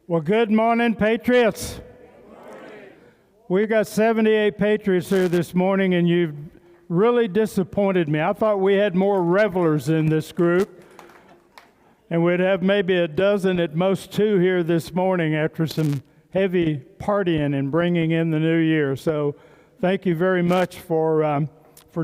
Well, good morning, Patriots. We got 78 Patriots here this morning, and you've really disappointed me. I thought we had more revelers in this group, and we'd have maybe a dozen, at most two, here this morning after some heavy partying and bringing in the new year. So thank you very much for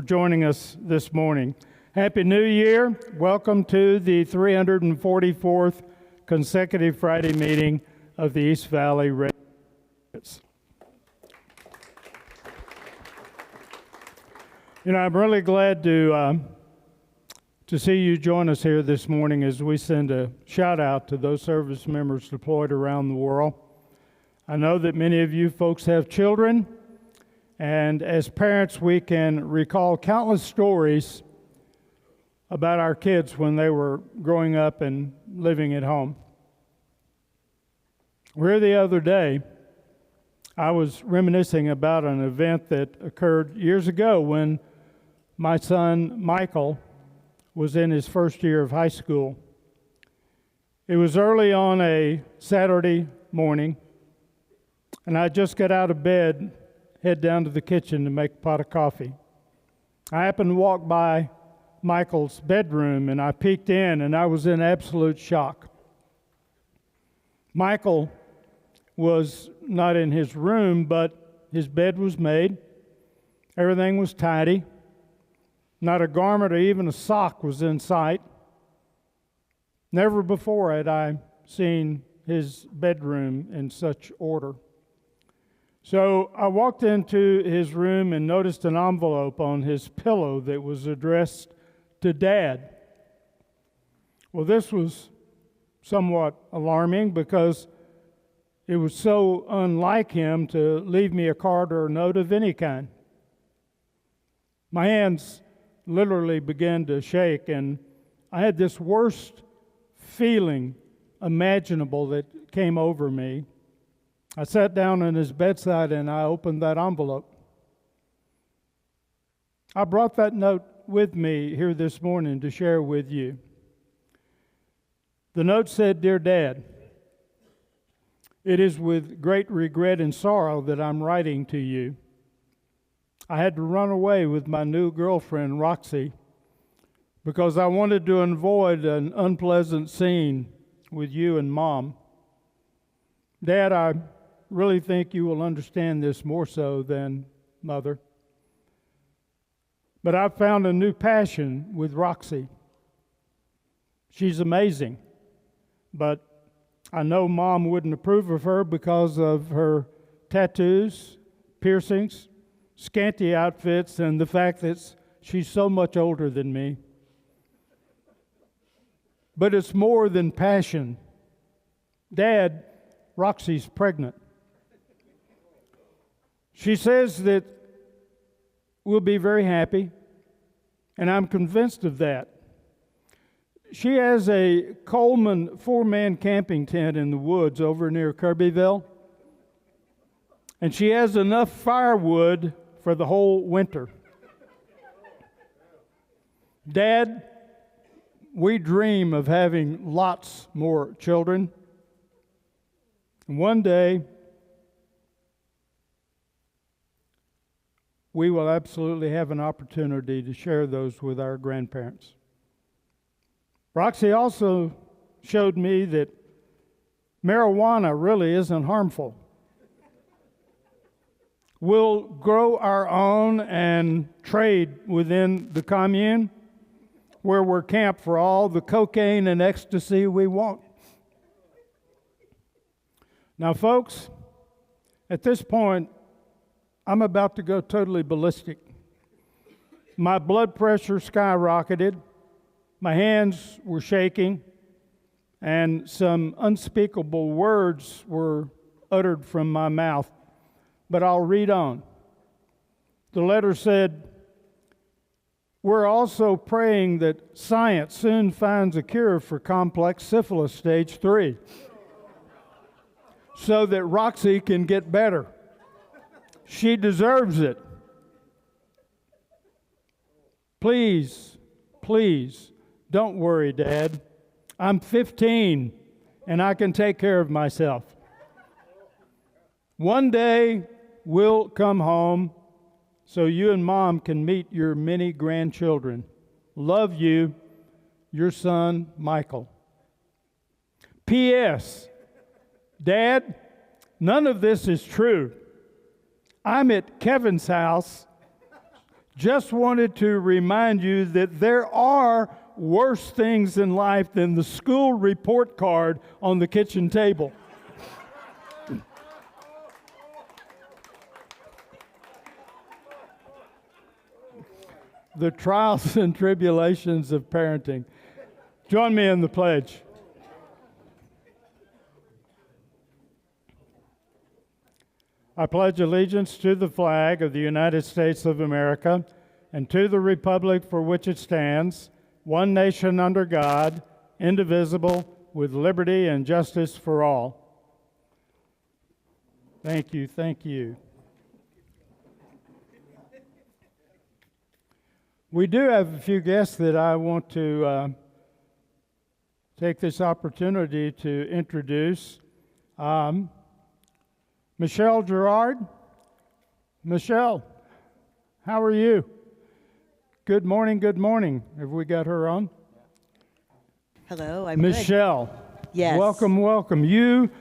joining us this morning. Happy New Year. Welcome to the 344th consecutive Friday meeting of the East Valley R.E.D. You know, I'm really glad to see you join us here this morning as we send a shout out to those service members deployed around the world. I know that many of you folks have children, and as parents we can recall countless stories about our kids when they were growing up and living at home. Here the other day, I was reminiscing about an event that occurred years ago when my son Michael was in his first year of high school. It was early on a Saturday morning, and I just got out of bed, head down to the kitchen to make a pot of coffee. I happened to walk by Michael's bedroom, and I peeked in, and I was in absolute shock. Michael was not in his room, but his bed was made. Everything was tidy. Not a garment or even a sock was in sight. Never before had I seen his bedroom in such order. So I walked into his room and noticed an envelope on his pillow that was addressed to Dad. Well, this was somewhat alarming because it was so unlike him to leave me a card or a note of any kind. My hands literally began to shake, and I had this worst feeling imaginable that came over me. I sat down on his bedside and I opened that envelope. I brought that note with me here this morning to share with you. The note said, "Dear Dad, it is with great regret and sorrow that I'm writing to you. I had to run away with my new girlfriend, Roxy, because I wanted to avoid an unpleasant scene with you and Mom. Dad, I really think you will understand this more so than Mother. But I've found a new passion with Roxy. She's amazing, but I know Mom wouldn't approve of her because of her tattoos, piercings, scanty outfits, and the fact that she's so much older than me. But it's more than passion. Dad, Roxy's pregnant. She says that we'll be very happy, and I'm convinced of that. She has a Coleman 4-man camping tent in the woods over near Kirbyville, and she has enough firewood for the whole winter. Dad, we dream of having lots more children, and one day we will absolutely have an opportunity to share those with our grandparents. Roxy also showed me that marijuana really isn't harmful. We'll grow our own and trade within the commune where we're camped for all the cocaine and ecstasy we want. Now, folks, at this point, I'm about to go totally ballistic. My blood pressure skyrocketed. My hands were shaking, and some unspeakable words were uttered from my mouth. But I'll read on. The letter said, "We're also praying that science soon finds a cure for complex syphilis stage 3 so that Roxy can get better. She deserves it. Please, don't worry, Dad. I'm 15 and I can take care of myself. One day, we'll come home so you and Mom can meet your many grandchildren. Love you, your son, Michael. P.S. Dad, none of this is true. I'm at Kevin's house. Just wanted to remind you that there are worse things in life than the school report card on the kitchen table. The trials and tribulations of parenting. Join me in the pledge. I pledge allegiance to the flag of the United States of America and to the republic for which it stands, one nation under God, indivisible, with liberty and justice for all. Thank you, thank you. We do have a few guests that I want to take this opportunity to introduce. Michelle Gerard. Michelle, how are you? Good morning, good morning. Have we got her on? Hello, I'm Michelle. Good. Yes. Welcome, welcome. You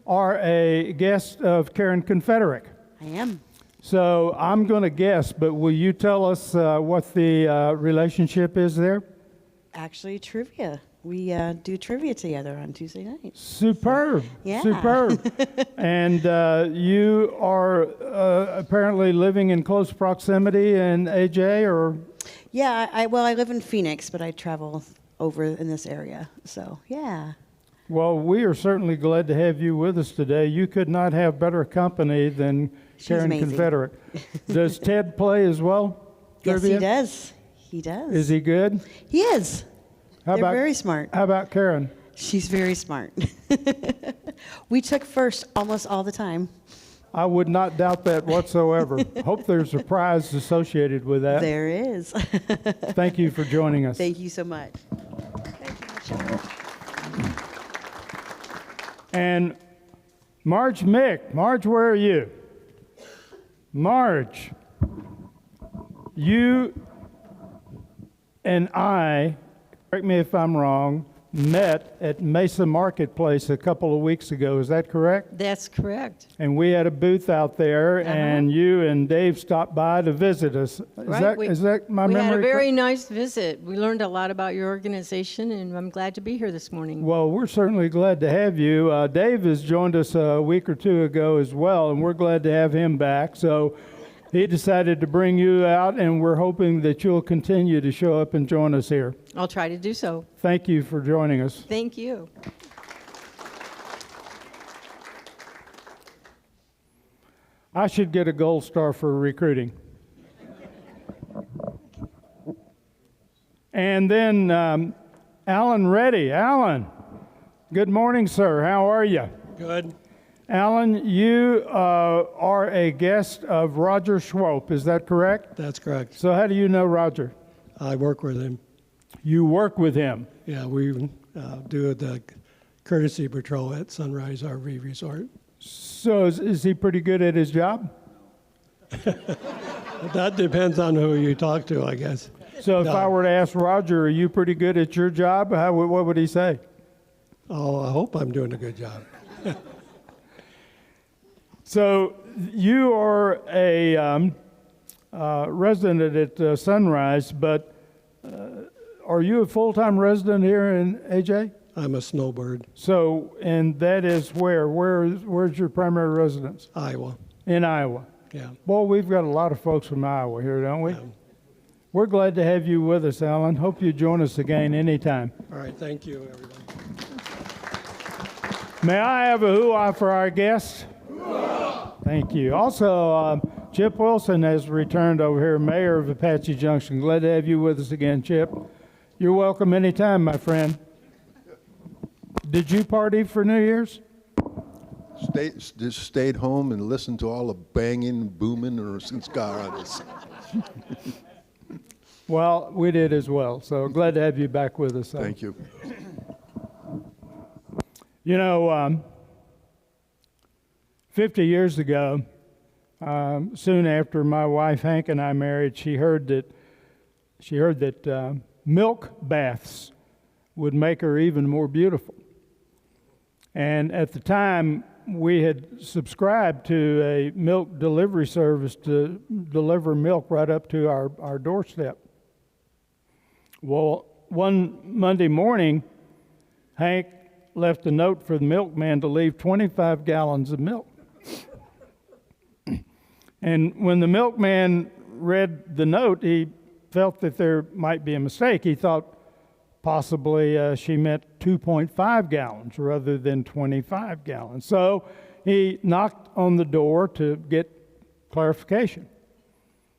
are a guest of Karen Confederate. I am. So I'm going to guess, but will you tell us what the relationship is there? Actually, trivia. We do trivia together on Tuesday nights. Superb. Yeah. Superb. And you are apparently living in close proximity in AJ, or? Yeah, I live in Phoenix, but I travel over in this area. So, yeah. Well, we are certainly glad to have you with us today. You could not have better company than Karen amazing. Confederate. Does Ted play as well? Yes, Trivia? he does. He does. Is he good? He is. They're very smart. How about Karen? She's very smart. We took first almost all the time. I would not doubt that whatsoever. Hope there's a prize associated with that. There is. Thank you for joining us. Thank you so much. Thank you, Michelle. And Marge Mick. Marge, where are you? Marge, you and I, correct me if I'm wrong, met at Mesa Marketplace a couple of weeks ago. Is that correct? That's correct. And we had a booth out there, and you and Dave stopped by to visit us. Is that my memory? We had a very nice visit. We learned a lot about your organization, and I'm glad to be here this morning. Well, we're certainly glad to have you. Dave has joined us a week or two ago as well, and we're glad to have him back. So he decided to bring you out, and we're hoping that you'll continue to show up and join us here. I'll try to do so. Thank you for joining us. Thank you. I should get a gold star for recruiting. And then Alan Reddy. Alan, good morning, sir. How are you? Good. Alan, you are a guest of Roger Schwope. Is that correct? That's correct. So how do you know Roger? I work with him. You work with him. Yeah, we do the courtesy patrol at Sunrise RV Resort. So is he pretty good at his job? That depends on who you talk to, I guess. So if I were to ask Roger, are you pretty good at your job? What would he say? Oh, I hope I'm doing a good job. So you are a resident at Sunrise, but are you a full-time resident here in AJ? I'm a snowbird. So, and that is where? Where's your primary residence? Iowa. In Iowa. Yeah. Well, we've got a lot of folks from Iowa here, don't we? Yeah. We're glad to have you with us, Alan. Hope you join us again anytime. All right. Thank you, everybody. May I have a hoo-ah for our guests? Hoo-ah! Thank you. Also, Chip Wilson has returned over here, Mayor of Apache Junction. Glad to have you with us again, Chip. You're welcome anytime, my friend. Did you party for New Year's? Just stayed home and listened to all the banging, booming, or cicadas. Well, we did as well. So glad to have you back with us. Thank you. You know, 50 years ago, soon after my wife Hank and I married, she heard that milk baths would make her even more beautiful. And at the time, we had subscribed to a milk delivery service to deliver milk right up to our doorstep. Well, one Monday morning, Hank left a note for the milkman to leave 25 gallons of milk. And when the milkman read the note, he felt that there might be a mistake. He thought possibly she meant 2.5 gallons rather than 25 gallons. So he knocked on the door to get clarification.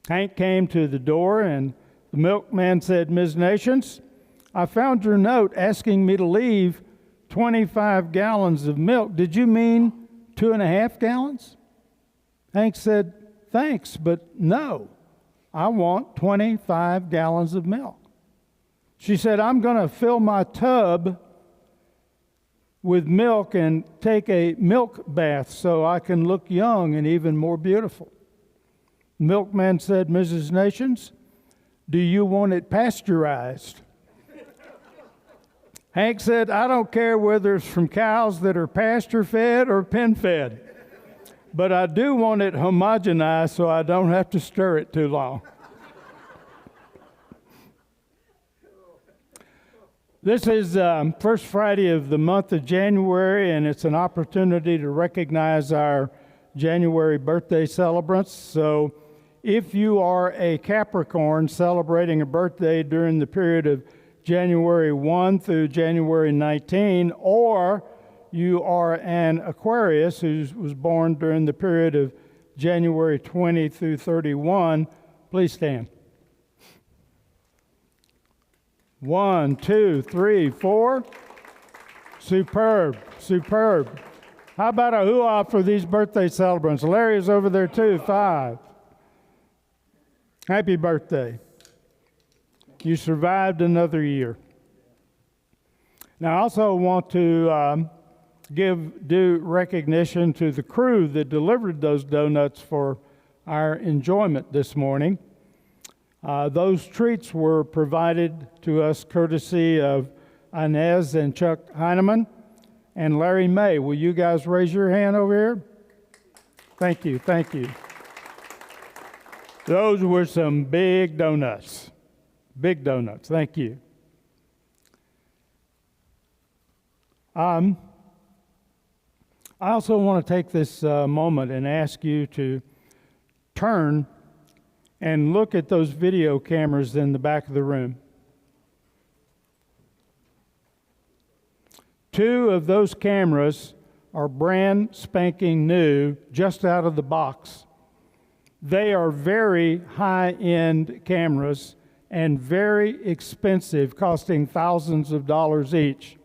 Hank came to the door, and the milkman said, "Ms. Nations, I found your note asking me to leave 25 gallons of milk. Did you mean 2.5 gallons?" Hank said, "Thanks, but no. I want 25 gallons of milk." She said, "I'm going to fill my tub with milk and take a milk bath so I can look young and even more beautiful." The milkman said, "Mrs. Nations, do you want it pasteurized?" Hank said, "I don't care whether it's from cows that are pasture-fed or pen-fed, but I do want it homogenized so I don't have to stir it too long." This is first Friday of the month of January, and it's an opportunity to recognize our January birthday celebrants. So if you are a Capricorn celebrating a birthday during the period of January 1 through January 19, or you are an Aquarius who was born during the period of January 20 through 31, please stand. 1, 2, 3, 4. Superb, superb. How about a hoo-ah for these birthday celebrants? Larry is over there too, 5. Happy birthday. You survived another year. Now, I also want to give due recognition to the crew that delivered those donuts for our enjoyment this morning. Those treats were provided to us courtesy of Inez and Chuck Heineman and Larry May. Will you guys raise your hand over here? Thank you, thank you. Those were some big donuts. Big donuts, thank you. I also want to take this moment and ask you to turn and look at those video cameras in the back of the room. 2 of those cameras are brand spanking new, just out of the box. They are very high-end cameras and very expensive, costing thousands of dollars each.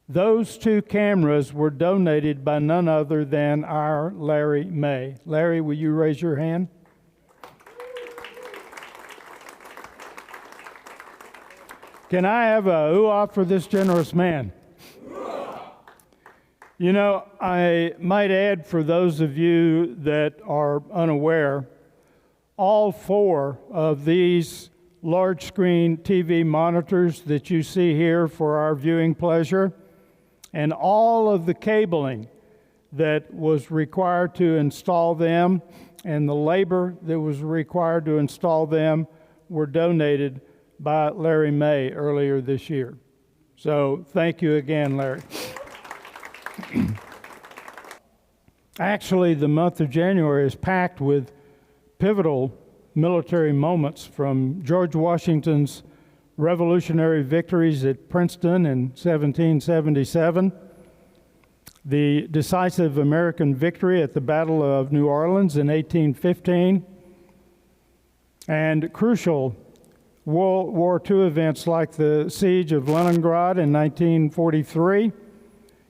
Those 2 cameras were donated by none other than our Larry May. Larry, will you raise your hand? Can I have a hoo-ah for this generous man? You know, I might add, for those of you that are unaware, all 4 of these large screen TV monitors that you see here for our viewing pleasure, and all of the cabling that was required to install them and the labor that was required to install them were donated by Larry May earlier this year. So thank you again, Larry. Actually, the month of January is packed with pivotal military moments, from George Washington's revolutionary victories at Princeton in 1777, the decisive American victory at the Battle of New Orleans in 1815, and crucial World War II events like the Siege of Leningrad in 1943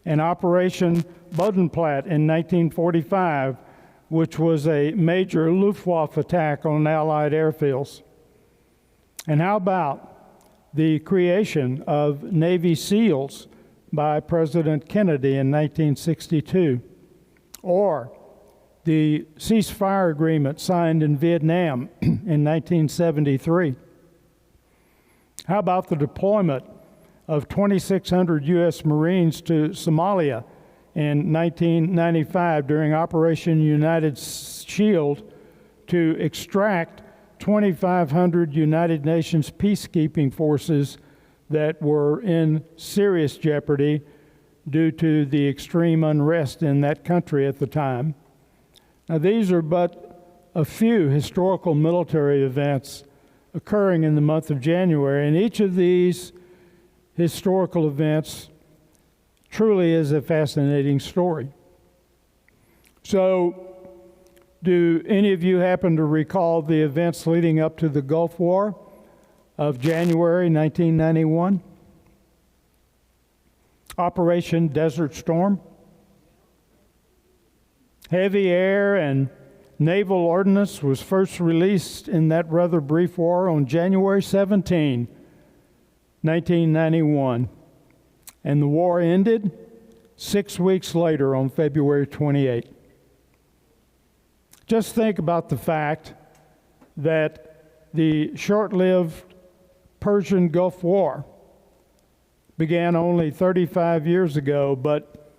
and Operation Bodenplatte in 1945, which was a major Luftwaffe attack on Allied airfields. And how about the creation of Navy SEALs by President Kennedy in 1962, or the ceasefire agreement signed in Vietnam in 1973. How about the deployment of 2,600 U.S. Marines to Somalia in 1995 during Operation United Shield to extract 2,500 United Nations peacekeeping forces that were in serious jeopardy due to the extreme unrest in that country at the time. Now, these are but a few historical military events occurring in the month of January, and each of these historical events truly is a fascinating story. So, do any of you happen to recall the events leading up to the Gulf War of January 1991? Operation Desert Storm. Heavy air and naval ordnance was first released in that rather brief war on January 17, 1991. And the war ended 6 weeks later on February 28. Just think about the fact that the short-lived Persian Gulf War began only 35 years ago, but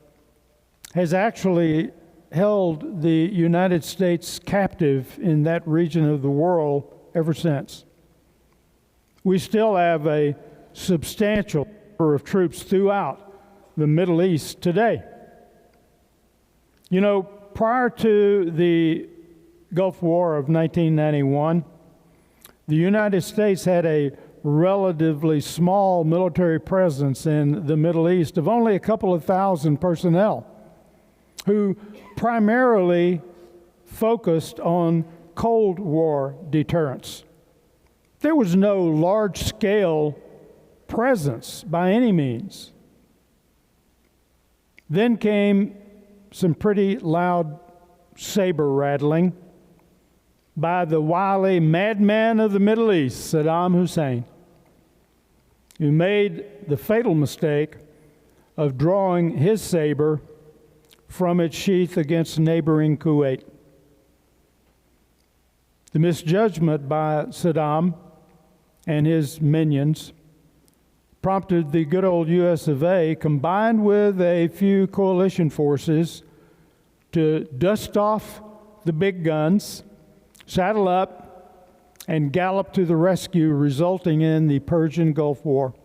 has actually held the United States captive in that region of the world ever since. We still have a substantial number of troops throughout the Middle East today. You know, prior to the Gulf War of 1991, the United States had a relatively small military presence in the Middle East of only a couple of thousand personnel who primarily focused on Cold War deterrence. There was no large-scale presence by any means. Then came some pretty loud saber rattling by the wily madman of the Middle East, Saddam Hussein, who made the fatal mistake of drawing his saber from its sheath against neighboring Kuwait. The misjudgment by Saddam and his minions prompted the good old US of A, combined with a few coalition forces, to dust off the big guns, saddle up, and gallop to the rescue, resulting in the Persian Gulf War.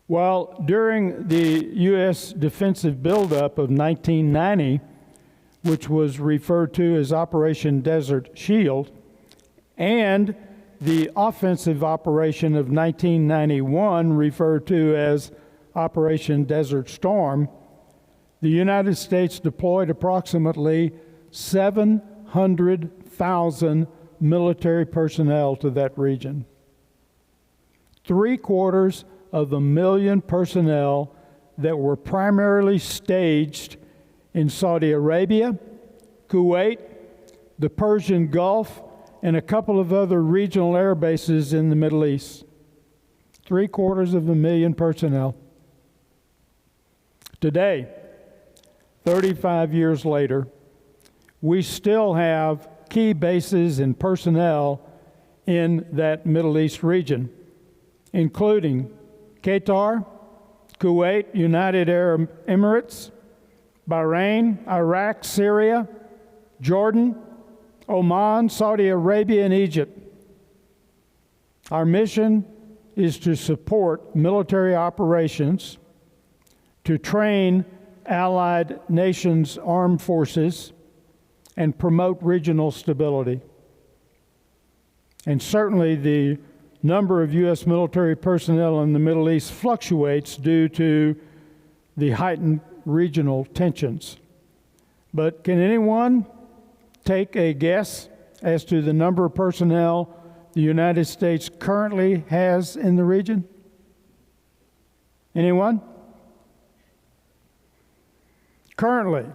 Well, during the U.S. defensive buildup of 1990, which was referred to as Operation Desert Shield, and the offensive operation of 1991, referred to as Operation Desert Storm, the United States deployed approximately 700,000 military personnel to that region. 750,000 personnel that were primarily staged in Saudi Arabia, Kuwait, the Persian Gulf, and a couple of other regional air bases in the Middle East. 750,000 personnel. Today, 35 years later, we still have key bases and personnel in that Middle East region, including Qatar, Kuwait, United Arab Emirates, Bahrain, Iraq, Syria, Jordan, Oman, Saudi Arabia, and Egypt. Our mission is to support military operations, to train allied nations' armed forces, and promote regional stability. And certainly the number of U.S. military personnel in the Middle East fluctuates due to the heightened regional tensions. But can anyone take a guess as to the number of personnel the United States currently has in the region? Anyone? Currently,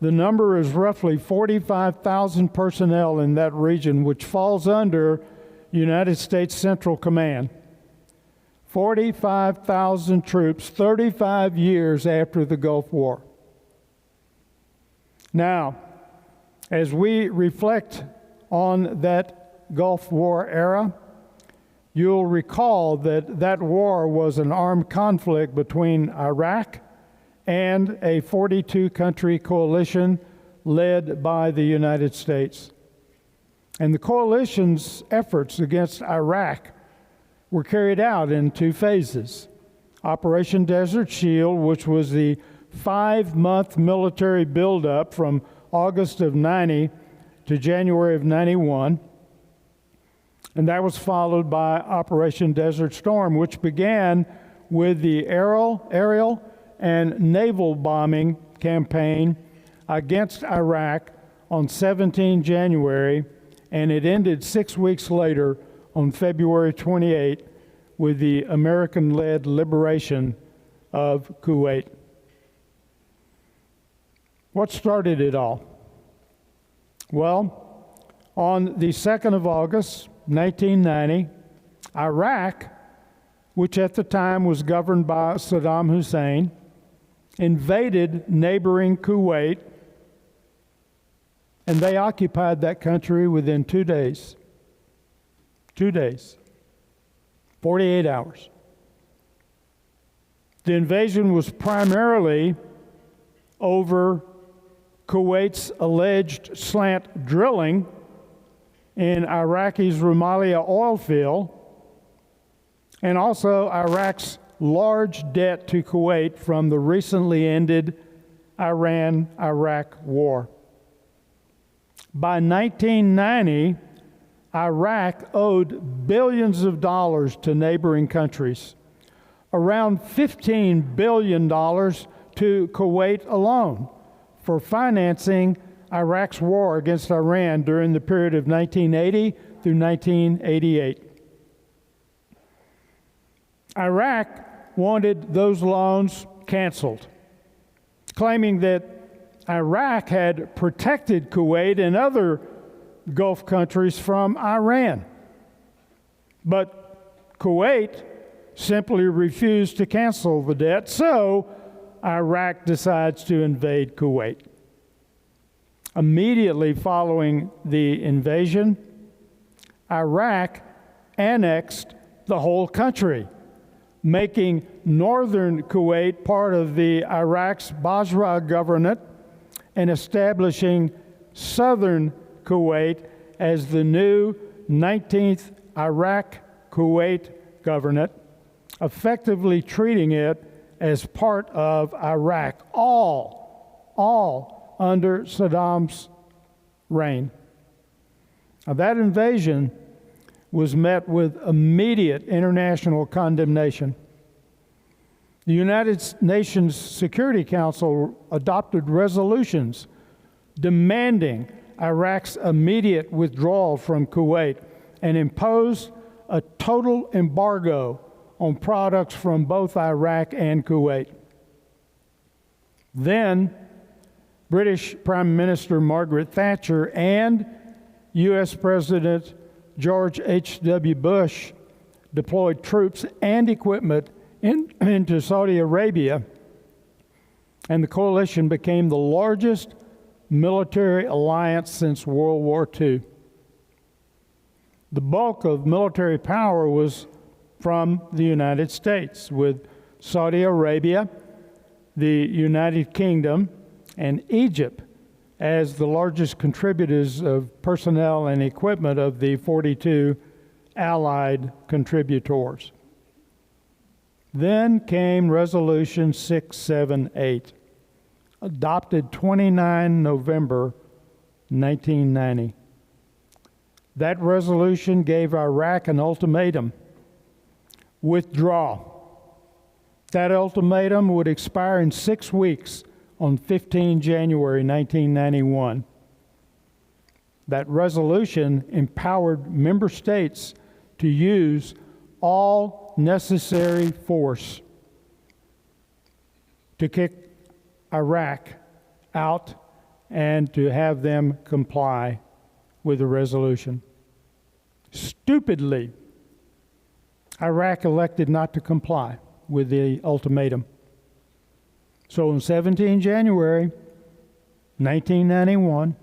the number is roughly 45,000 personnel in that region, which falls under United States Central Command. 45,000 troops 35 years after the Gulf War. Now, as we reflect on that Gulf War era, you'll recall that that war was an armed conflict between Iraq and a 42-country coalition led by the United States. And the coalition's efforts against Iraq were carried out in two phases. Operation Desert Shield, which was the 5-month military buildup from August of 90 to January of 91, and that was followed by Operation Desert Storm, which began with the aerial and naval bombing campaign against Iraq on 17 January, and it ended 6 weeks later on February 28 with the American-led liberation of Kuwait. What started it all? Well, on the 2nd of August, 1990, Iraq, which at the time was governed by Saddam Hussein, invaded neighboring Kuwait, and they occupied that country within 2 days. 2 days. 48 hours. The invasion was primarily over Kuwait's alleged slant drilling in Iraqi's Rumalia oil field, and also Iraq's large debt to Kuwait from the recently ended Iran-Iraq war. By 1990, Iraq owed billions of dollars to neighboring countries, around $15 billion to Kuwait alone for financing Iraq's war against Iran during the period of 1980 through 1988. Iraq wanted those loans canceled, claiming that Iraq had protected Kuwait and other Gulf countries from Iran. But Kuwait simply refused to cancel the debt, so Iraq decides to invade Kuwait. Immediately following the invasion, Iraq annexed the whole country, making northern Kuwait part of the Iraq's Basra Governorate and establishing southern Kuwait as the new 19th Iraq-Kuwait Governorate, effectively treating it as part of Iraq, all under Saddam's reign. Now, that invasion was met with immediate international condemnation. The United Nations Security Council adopted resolutions demanding Iraq's immediate withdrawal from Kuwait and imposed a total embargo on products from both Iraq and Kuwait. Then, British Prime Minister Margaret Thatcher and U.S. President George H.W. Bush deployed troops and equipment into Saudi Arabia, and the coalition became the largest military alliance since World War II. The bulk of military power was from the United States, with Saudi Arabia, the United Kingdom, and Egypt as the largest contributors of personnel and equipment of the 42 Allied contributors. Then came Resolution 678, adopted 29 November 1990. That resolution gave Iraq an ultimatum: withdraw. That ultimatum would expire in 6 weeks on 15 January 1991. That resolution empowered member states to use all necessary force to kick Iraq out and to have them comply with the resolution. Stupidly, Iraq elected not to comply with the ultimatum. So on 17 January 1991,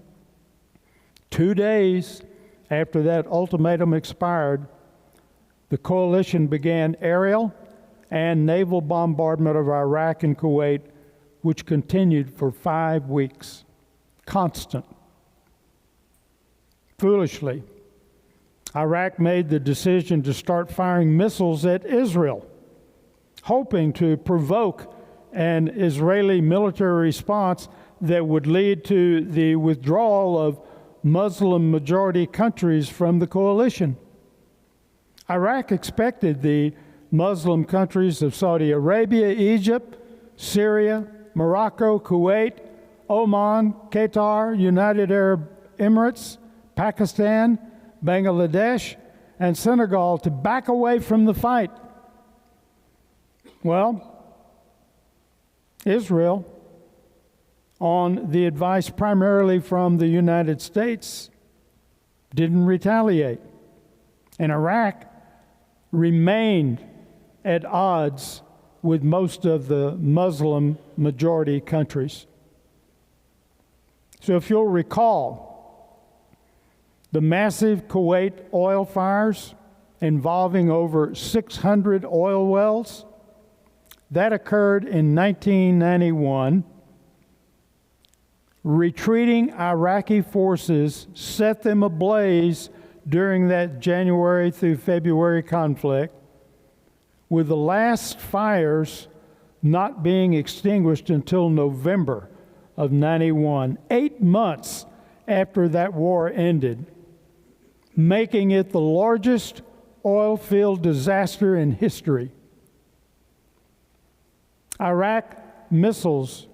2 days after that ultimatum expired, the coalition began aerial and naval bombardment of Iraq and Kuwait, which continued for 5 weeks, constant. Foolishly, Iraq made the decision to start firing missiles at Israel, hoping to provoke an Israeli military response that would lead to the withdrawal of Muslim-majority countries from the coalition. Iraq expected the Muslim countries of Saudi Arabia, Egypt, Syria, Morocco, Kuwait, Oman, Qatar, United Arab Emirates, Pakistan, Bangladesh, and Senegal to back away from the fight. Well, Israel, on the advice primarily from the United States, didn't retaliate. And Iraq remained at odds with most of the Muslim majority countries. So if you'll recall, the massive Kuwait oil fires involving over 600 oil wells, that occurred in 1991. Retreating Iraqi forces set them ablaze during that January through February conflict, with the last fires not being extinguished until November of 91, 8 months after that war ended, making it the largest oil field disaster in history. Iraq missiles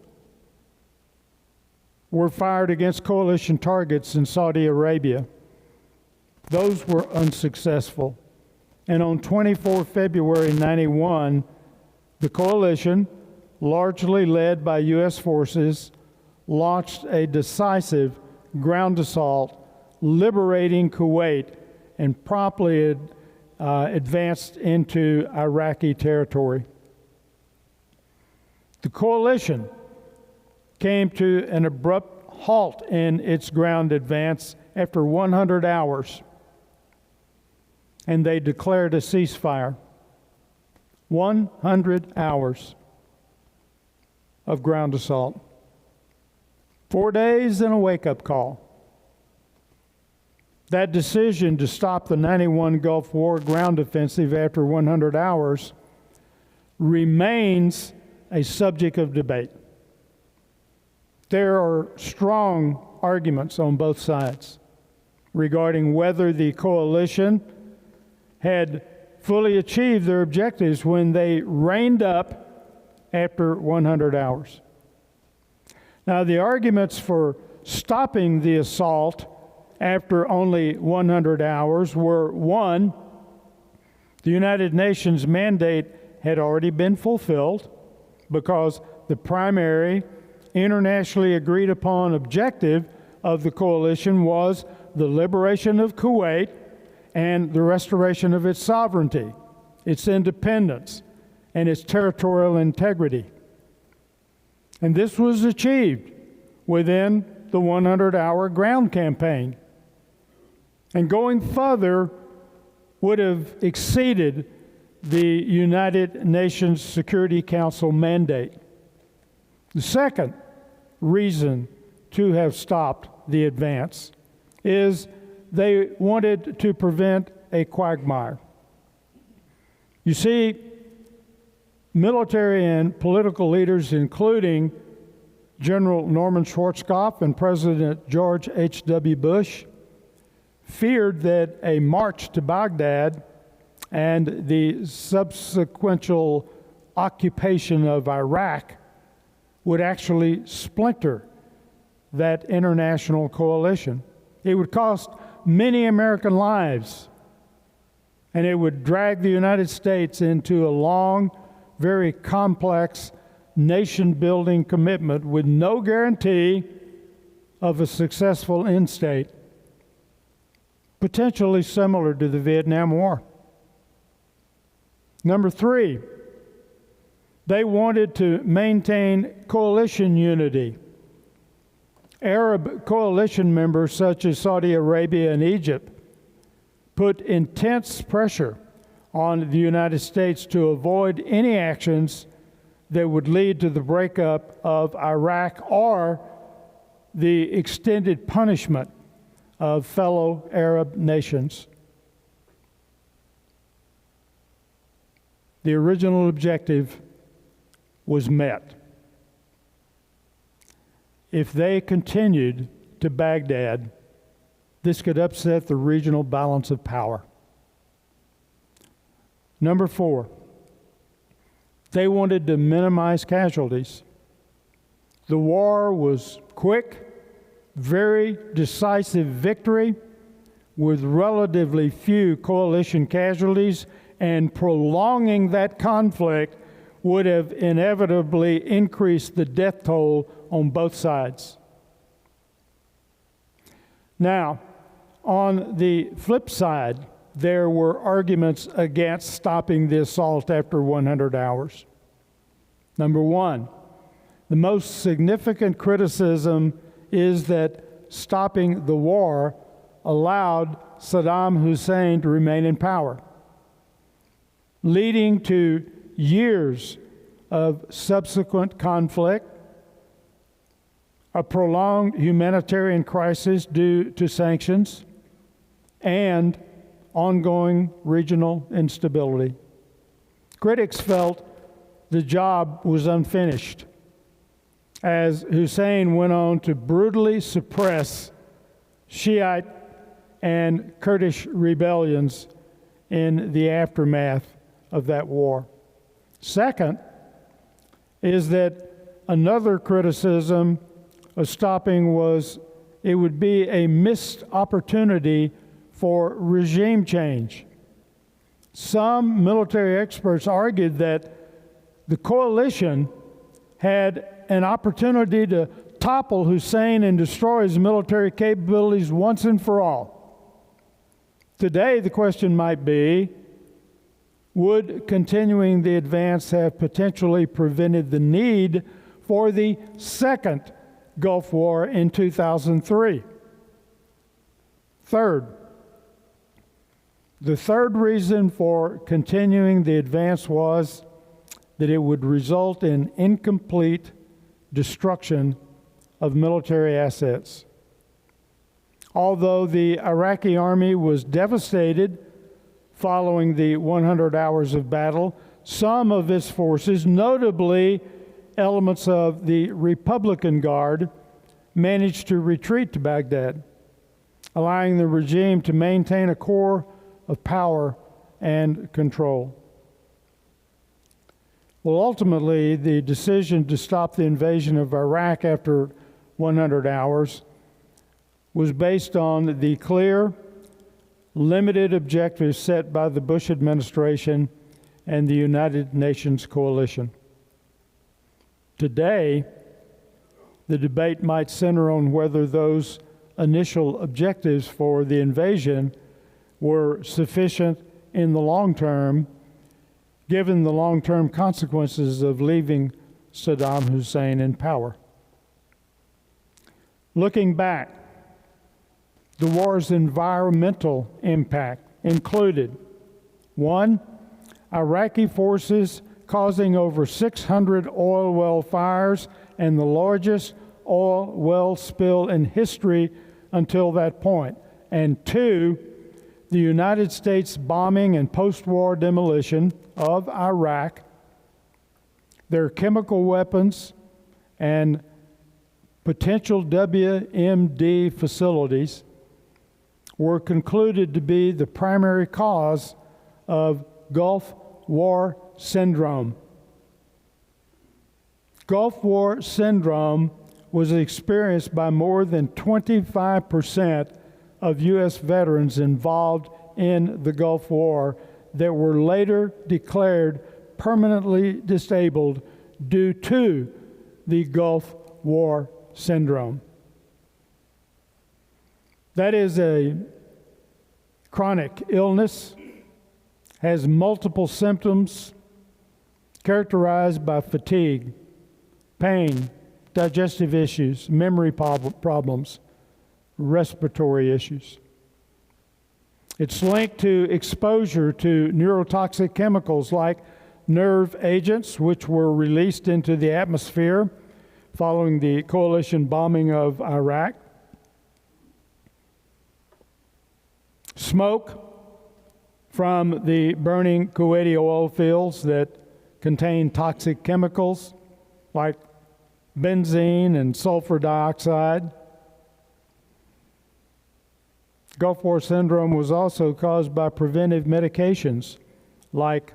were fired against coalition targets in Saudi Arabia. Those were unsuccessful. And on 24 February 91, the coalition, largely led by U.S. forces, launched a decisive ground assault, liberating Kuwait, and promptly advanced into Iraqi territory. The coalition came to an abrupt halt in its ground advance after 100 hours, and they declared a ceasefire. 100 hours of ground assault. 4 days and a wake-up call. That decision to stop the 91 Gulf War ground offensive after 100 hours remains a subject of debate. There are strong arguments on both sides regarding whether the coalition had fully achieved their objectives when they reined up after 100 hours. Now, the arguments for stopping the assault after only 100 hours were, one, the United Nations mandate had already been fulfilled because the primary internationally agreed upon objective of the coalition was the liberation of Kuwait and the restoration of its sovereignty, its independence, and its territorial integrity. And this was achieved within the 100-hour ground campaign. And going further would have exceeded the United Nations Security Council mandate. The second reason to have stopped the advance is they wanted to prevent a quagmire. You see, military and political leaders, including General Norman Schwarzkopf and President George H.W. Bush, feared that a march to Baghdad and the subsequent occupation of Iraq would actually splinter that international coalition. It would cost many American lives, and it would drag the United States into a long, very complex nation-building commitment with no guarantee of a successful end state, potentially similar to the Vietnam War. Number 3, they wanted to maintain coalition unity. Arab coalition members such as Saudi Arabia and Egypt put intense pressure on the United States to avoid any actions that would lead to the breakup of Iraq or the extended punishment of fellow Arab nations. The original objective was met. If they continued to Baghdad, this could upset the regional balance of power. Number 4, they wanted to minimize casualties. The war was quick, very decisive victory with relatively few coalition casualties, and prolonging that conflict would have inevitably increased the death toll on both sides. Now, on the flip side, there were arguments against stopping the assault after 100 hours. Number 1, the most significant criticism is that stopping the war allowed Saddam Hussein to remain in power, leading to years of subsequent conflict, a prolonged humanitarian crisis due to sanctions, and ongoing regional instability. Critics felt the job was unfinished, as Hussein went on to brutally suppress Shiite and Kurdish rebellions in the aftermath of that war. Second is that another criticism of stopping was it would be a missed opportunity for regime change. Some military experts argued that the coalition had an opportunity to topple Hussein and destroy his military capabilities once and for all. Today, the question might be, would continuing the advance have potentially prevented the need for the second Gulf War in 2003? Third, the third reason for continuing the advance was that it would result in incomplete destruction of military assets. Although the Iraqi army was devastated following the 100 hours of battle, some of its forces, notably elements of the Republican Guard, managed to retreat to Baghdad, allowing the regime to maintain a core of power and control. Well, ultimately, the decision to stop the invasion of Iraq after 100 hours was based on the clear, limited objectives set by the Bush administration and the United Nations coalition. Today, the debate might center on whether those initial objectives for the invasion were sufficient in the long term, given the long-term consequences of leaving Saddam Hussein in power. Looking back, the war's environmental impact included: 1, Iraqi forces causing over 600 oil well fires and the largest oil well spill in history until that point. And 2, the United States bombing and post-war demolition of Iraq, their chemical weapons and potential WMD facilities were concluded to be the primary cause of Gulf War syndrome. Gulf War syndrome was experienced by more than 25% of U.S. veterans involved in the Gulf War that were later declared permanently disabled due to the Gulf War syndrome. That is a chronic illness, has multiple symptoms characterized by fatigue, pain, digestive issues, memory problems, respiratory issues. It's linked to exposure to neurotoxic chemicals like nerve agents, which were released into the atmosphere following the coalition bombing of Iraq. Smoke from the burning Kuwaiti oil fields that contain toxic chemicals like benzene and sulfur dioxide. Gulf War syndrome was also caused by preventive medications like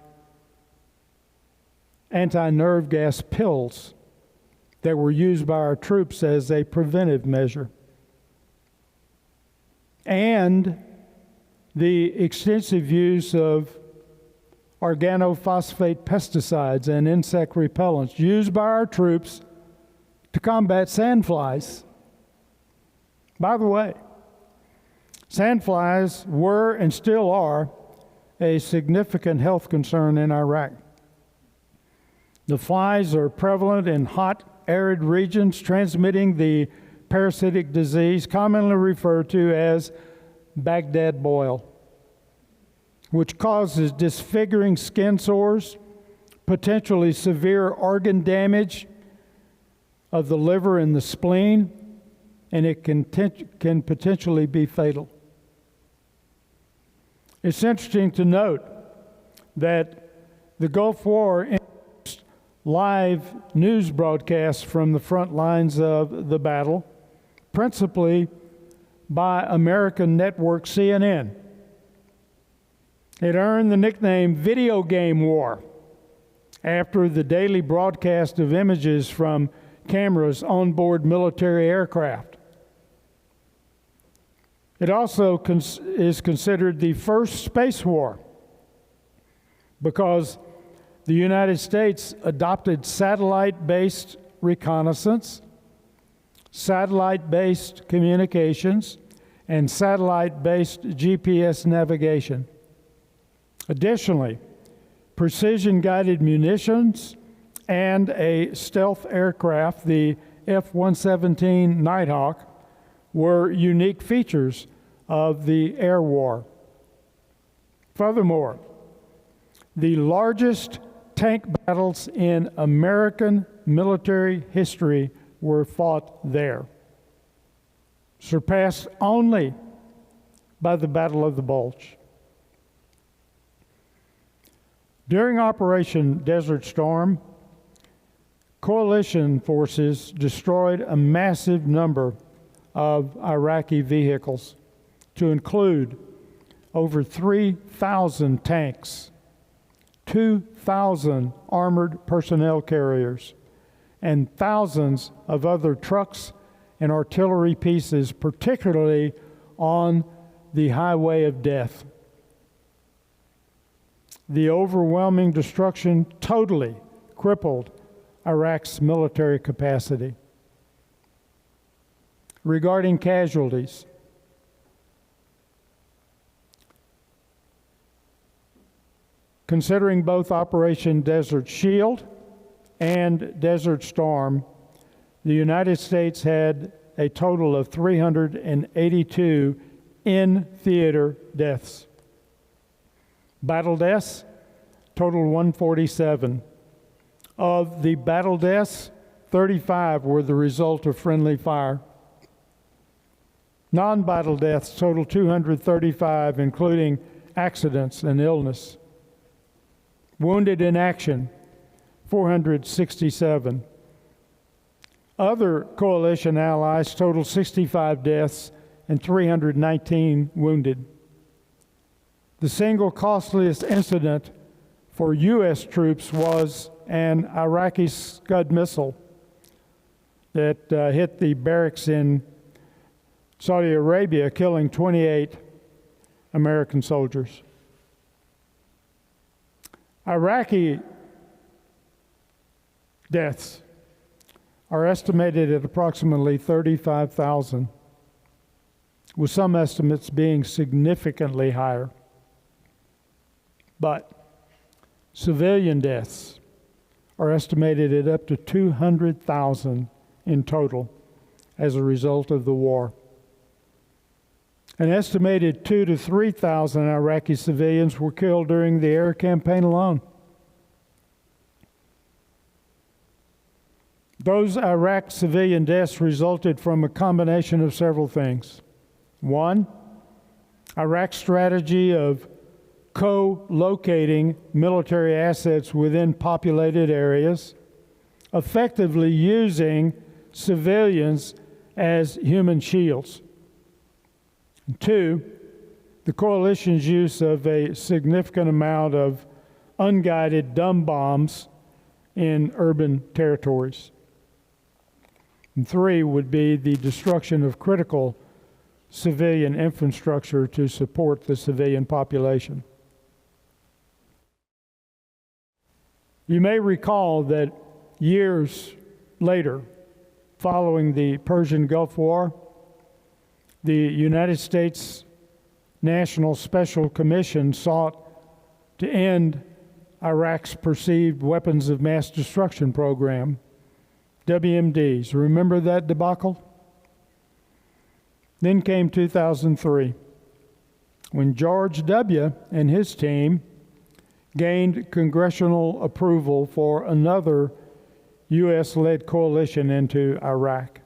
anti-nerve gas pills that were used by our troops as a preventive measure. And the extensive use of organophosphate pesticides and insect repellents used by our troops to combat sandflies. By the way, sandflies were and still are a significant health concern in Iraq. The flies are prevalent in hot, arid regions, transmitting the parasitic disease commonly referred to as Baghdad boil, which causes disfiguring skin sores, potentially severe organ damage of the liver and the spleen, and it can potentially be fatal. It's interesting to note that the Gulf War introduced live news broadcasts from the front lines of the battle, principally by American network CNN. It earned the nickname Video Game War after the daily broadcast of images from cameras on board military aircraft. It also is considered the first space war because the United States adopted satellite-based reconnaissance, satellite-based communications, and satellite-based GPS navigation. Additionally, precision-guided munitions and a stealth aircraft, the F-117 Nighthawk, were unique features of the air war. Furthermore, the largest tank battles in American military history were fought there, surpassed only by the Battle of the Bulge. During Operation Desert Storm, coalition forces destroyed a massive number of Iraqi vehicles, to include over 3,000 tanks, 2,000 armored personnel carriers, and thousands of other trucks and artillery pieces, particularly on the Highway of Death. The overwhelming destruction totally crippled Iraq's military capacity. Regarding casualties, considering both Operation Desert Shield and Desert Storm, the United States had a total of 382 in-theater deaths. Battle deaths totaled 147. Of the battle deaths, 35 were the result of friendly fire. Non-battle deaths totaled 235, including accidents and illness. Wounded in action, 467. Other coalition allies totaled 65 deaths and 319 wounded. The single costliest incident for U.S. troops was an Iraqi Scud missile that hit the barracks in Saudi Arabia, killing 28 American soldiers. Iraqi deaths are estimated at approximately 35,000, with some estimates being significantly higher. But civilian deaths are estimated at up to 200,000 in total as a result of the war. An estimated 2,000 to 3,000 Iraqi civilians were killed during the air campaign alone. Those Iraq civilian deaths resulted from a combination of several things. One, Iraq's strategy of co-locating military assets within populated areas, effectively using civilians as human shields. And two, the coalition's use of a significant amount of unguided dumb bombs in urban territories. And three would be the destruction of critical civilian infrastructure to support the civilian population. You may recall that years later, following the Persian Gulf War, the United States National Special Commission sought to end Iraq's perceived weapons of mass destruction program, WMDs. Remember that debacle? Then came 2003, when George W. and his team gained congressional approval for another U.S.-led coalition into Iraq.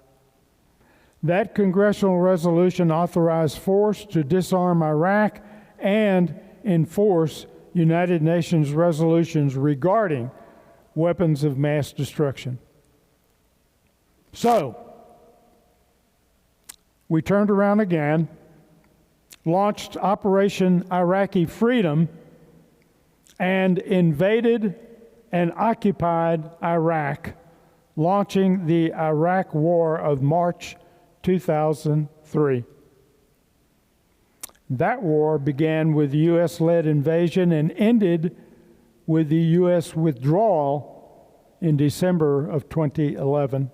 That congressional resolution authorized force to disarm Iraq and enforce United Nations resolutions regarding weapons of mass destruction. So, we turned around again, launched Operation Iraqi Freedom, and invaded and occupied Iraq, launching the Iraq War of March 2003. That war began with the U.S.-led invasion and ended with the U.S. withdrawal in December of 2011.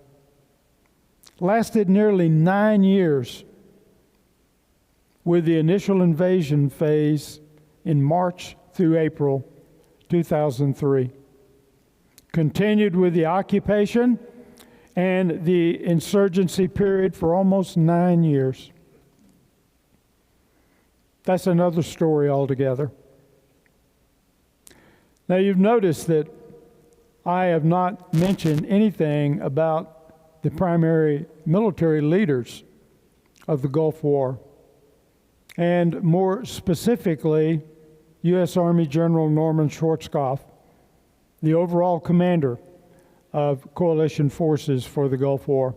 Lasted nearly 9 years, with the initial invasion phase in March through April 2003. Continued with the occupation and the insurgency period for almost 9 years. That's another story altogether. Now, you've noticed that I have not mentioned anything about the primary military leaders of the Gulf War, and more specifically, U.S. Army General Norman Schwarzkopf, the overall commander of coalition forces for the Gulf War.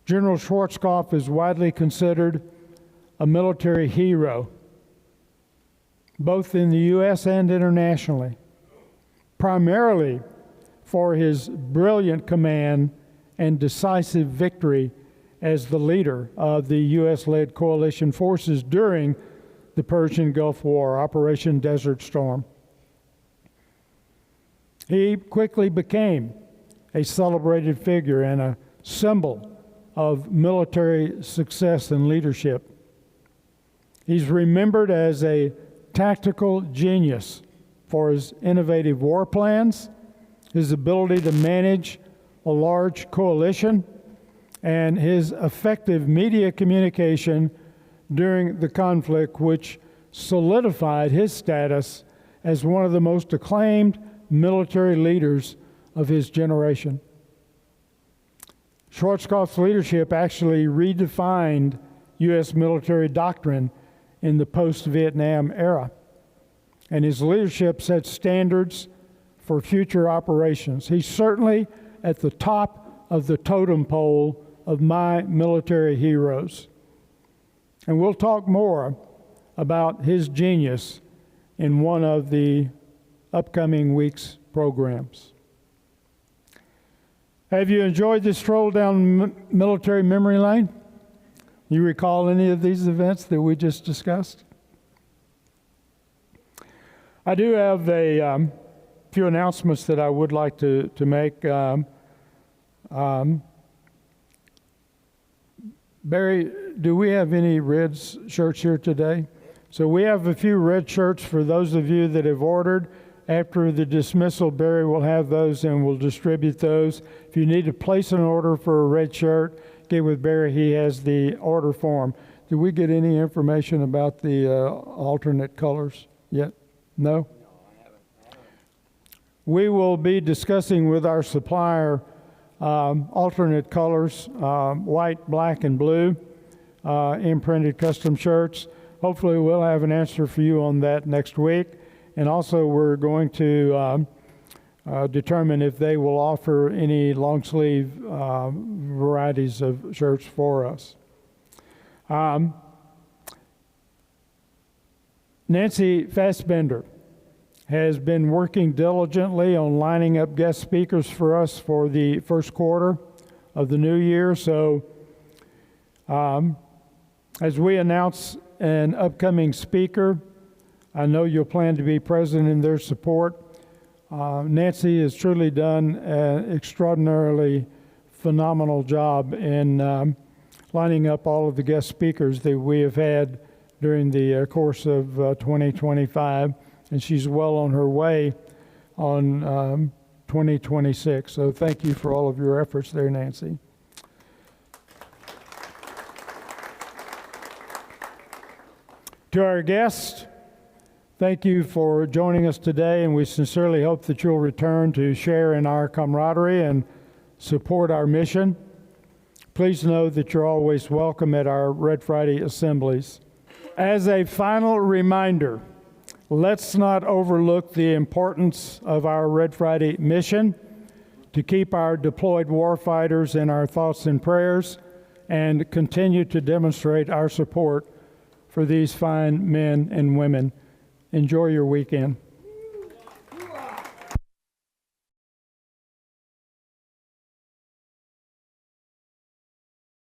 General Schwarzkopf is widely considered a military hero, both in the U.S. and internationally, primarily for his brilliant command and decisive victory as the leader of the U.S.-led coalition forces during the Persian Gulf War, Operation Desert Storm. He quickly became a celebrated figure and a symbol of military success and leadership. He's remembered as a tactical genius for his innovative war plans, his ability to manage a large coalition, and his effective media communication during the conflict, which solidified his status as one of the most acclaimed military leaders of his generation. Schwarzkopf's leadership actually redefined U.S. military doctrine in the post-Vietnam era, and his leadership set standards for future operations. He's certainly at the top of the totem pole of my military heroes. And we'll talk more about his genius in one of the upcoming week's programs. Have you enjoyed this stroll down military memory lane? You recall any of these events that we just discussed? I do have a few announcements that I would like to make. Barry, do we have any Reds shirts here today? So we have a few red shirts for those of you that have ordered. After the dismissal, Barry will have those and we'll distribute those. If you need to place an order for a red shirt, get with Barry. He has the order form. Did we get any information about the alternate colors yet? No? We will be discussing with our supplier alternate colors, white, black, and blue, imprinted custom shirts. Hopefully we'll have an answer for you on that next week. And also we're going to determine if they will offer any long sleeve varieties of shirts for us. Nancy Fassbender has been working diligently on lining up guest speakers for us for the first quarter of the new year. So as we announce an upcoming speaker, I know you'll plan to be present in their support. Nancy has truly done an extraordinarily phenomenal job in lining up all of the guest speakers that we have had during the course of 2025, and she's well on her way on 2026. So thank you for all of your efforts there, Nancy. To our guests, thank you for joining us today, and we sincerely hope that you'll return to share in our camaraderie and support our mission. Please know that you're always welcome at our Red Friday assemblies. As a final reminder, let's not overlook the importance of our Red Friday mission to keep our deployed warfighters in our thoughts and prayers and continue to demonstrate our support for these fine men and women. Enjoy your weekend.